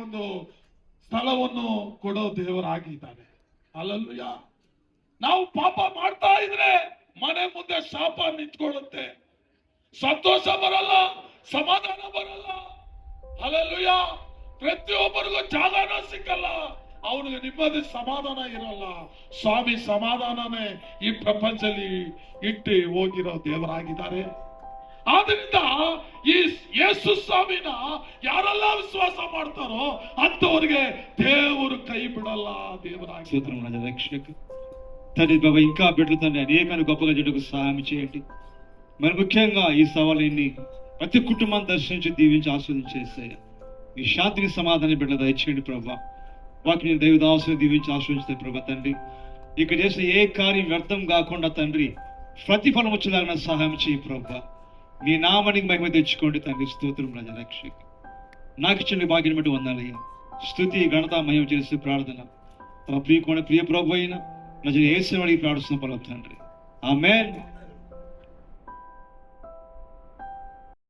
ಒಂದು ಸ್ಥಳವನ್ನು ಕೊಡೋ ದೇವರಾಗಿದ್ದಾನೆ. ಹಲ್ಲೆಲೂಯ. ನಾವು ಪಾಪ ಮಾಡ್ತಾ ಇದ್ರೆ ಮನೆ ಮುಂದೆ ಶಾಪ ನಿಂತ್ಕೊಳ್ಳುತ್ತೆ, ಸಂತೋಷ ಬರಲ್ಲ, ಸಮಾಧಾನ ಬರಲ್ಲ. ಹಲ್ಲೆಲೂಯ. ಪ್ರತಿಯೊಬ್ಬರಿಗೂ ಜಾಗನೂ ಸಿಕ್ಕಲ್ಲ, ಅವನಿಗೆ ನೆಮ್ಮದಿ ಸಮಾಧಾನ ಇರಲ್ಲ. ಸ್ವಾಮಿ ಸಮಾಧಾನನೇ ಈ ಪ್ರಪಂಚದಲ್ಲಿ ಇಟ್ಟು ಹೋಗಿರೋ ದೇವರಾಗಿದ್ದಾರೆ. ಆದ್ರಿಂದ ಈ ಯೇಸು ಸ್ವಾಮಿನ ಯಾರೆಲ್ಲ ವಿಶ್ವಾಸ ಮಾಡ್ತಾರೋ ಅಂತವರಿಗೆ దేవుడు కై బిడల్ల దేవురాగి. స్తోత్రం రాజా రక్షక తండ్రి బాబా, ఇంకా బిడ్డలు తండ్రి అనేకాన్ని గొప్పగా జట్టుకు సహాయం చేయండి. మరి ముఖ్యంగా ఈ సవాళ్ళని ప్రతి కుటుంబాన్ని దర్శించి దీవించి ఆస్వాదించేస్తాయి. ఈ శాంతిని సమాధానం బిడ్డ దయచేయండి ప్రభా. వాటిని దైవదాసుని దీవించి ఆస్వాదించుతాయి ప్రభా తండ్రి. ఇక్కడ చేసే ఏ కార్యం వ్యర్థం కాకుండా తండ్రి ప్రతిఫలం వచ్చేలాగా సహాయం చేయి ప్రభా. మీ నామానికి మహిమ తెచ్చుకోండి తండ్రి. స్తోత్రం రాజా రక్షక. నాకు ఇచ్చిన భాగ్యం బట్టి వందాలయ్యా. స్తుతి ఘనత మహిమ చేసే ప్రార్థన తమ ప్రియ ప్రభు అయిన యేసు వాడికి ప్రార్థిస్తున్న పలుకు తండ్రి. ఆమేన్.